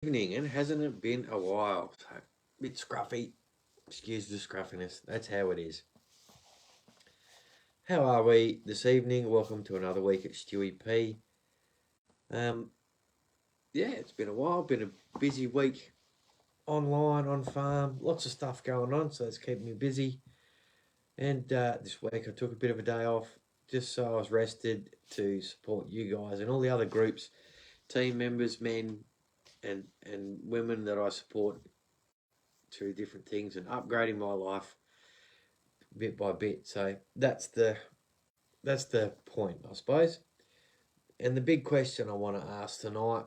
Evening, and hasn't it been a while? So, a bit scruffy. Excuse the scruffiness. That's how it is. How are we this evening? Welcome to another week at Stewie P. Yeah, it's been a while. Been a busy week online, on farm. Lots of stuff going on, so it's keeping me busy. And this week I took a bit of a day off just so I was rested to support you guys and all the other groups, team members, men and women that I support through different things and upgrading my life bit by bit. So that's the point, I suppose. And the big question I want to ask tonight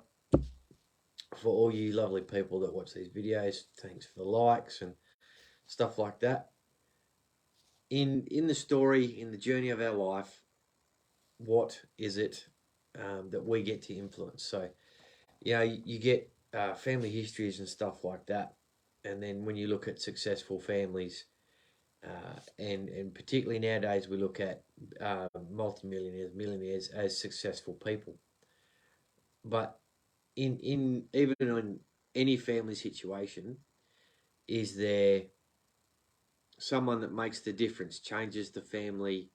for all you lovely people that watch these videos, thanks for the likes and stuff like that. In the story, in the journey of our life, what is it that we get to influence? So, you get family histories and stuff like that. And then when you look at successful families, and particularly nowadays we look at multimillionaires, millionaires as successful people. But in even in any family situation, is there someone that makes the difference, changes the family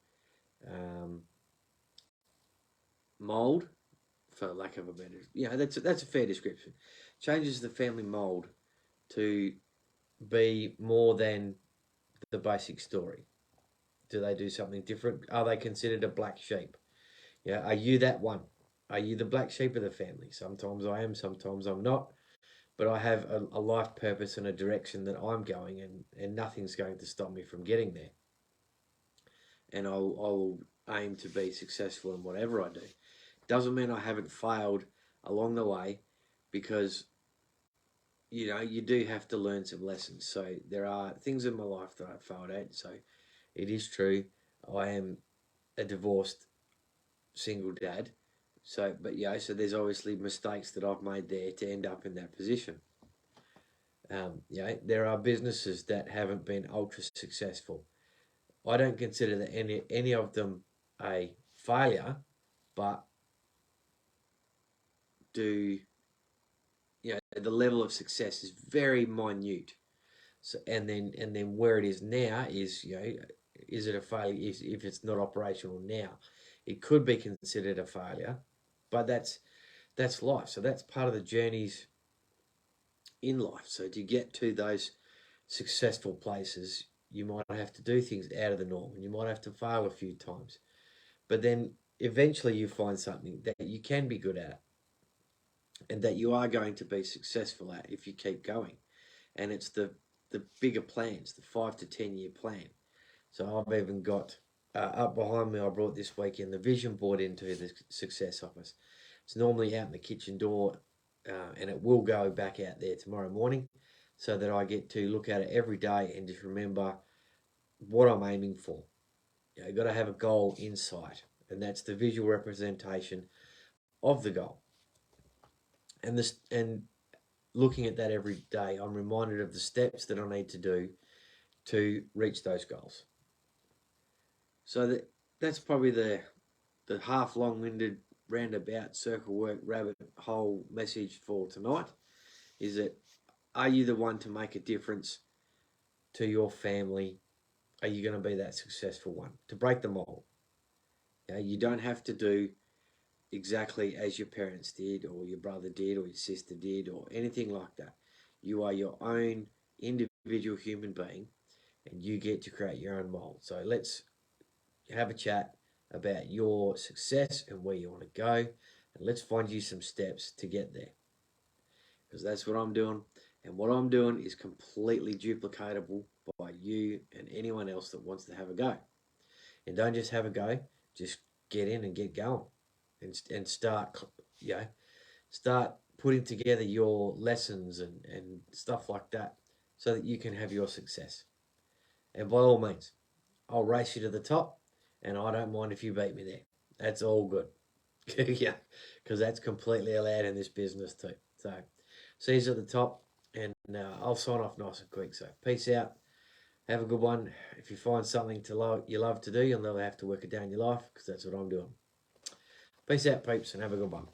mold, for lack of a better, that's a fair description. Changes the family mold to be more than the basic story. Do they do something different? Are they considered a black sheep? Yeah, are you that one? Are you the black sheep of the family? Sometimes I am, sometimes I'm not. But I have a life purpose and a direction that I'm going, and nothing's going to stop me from getting there. And I'll aim to be successful in whatever I do. Doesn't mean I haven't failed along the way, because you do have to learn some lessons. So there are things in my life that I failed at. So it is true. I am a divorced single dad. So there's obviously mistakes that I've made there to end up in that position. There are businesses that haven't been ultra successful. I don't consider that any of them a failure, but do the level of success is very minute. So and then where it is now is is it a failure if it's not operational now? It could be considered a failure, but that's life. So that's part of the journeys in life. So to get to those successful places, you might have to do things out of the norm, and you might have to fail a few times. But then eventually you find something that you can be good at and that you are going to be successful at if you keep going. And it's the bigger plans, the 5 to 10 year plan. So I've even got up behind me, I brought this weekend the vision board into the success office. It's normally out in the kitchen door, and it will go back out there tomorrow morning, so that I get to look at it every day and just remember what I'm aiming for. You've got to have a goal in sight, and that's the visual representation of the goal. And looking at that every day, I'm reminded of the steps that I need to do to reach those goals. So that's probably the half long-winded roundabout circle work rabbit hole message for tonight, is that are you the one to make a difference to your family? Are you going to be that successful one to break the mold? You don't have to do exactly as your parents did, or your brother did, or your sister did, or anything like that. You are your own individual human being, and you get to create your own mold. So let's have a chat about your success and where you want to go, and let's find you some steps to get there, because that's what I'm doing. And what I'm doing is completely duplicatable by you and anyone else that wants to have a go. And don't just have a go, just get in and get going, and start start putting together your lessons and stuff like that, so that you can have your success. And by all means, I'll race you to the top, and I don't mind if you beat me there. That's all good. Yeah, because that's completely allowed in this business too. So see you at the top, and I'll sign off nice and quick. So peace out. Have a good one. If you find something you love to do, you'll never have to work it down in your life, because that's what I'm doing. Peace out, peeps, and have a good one.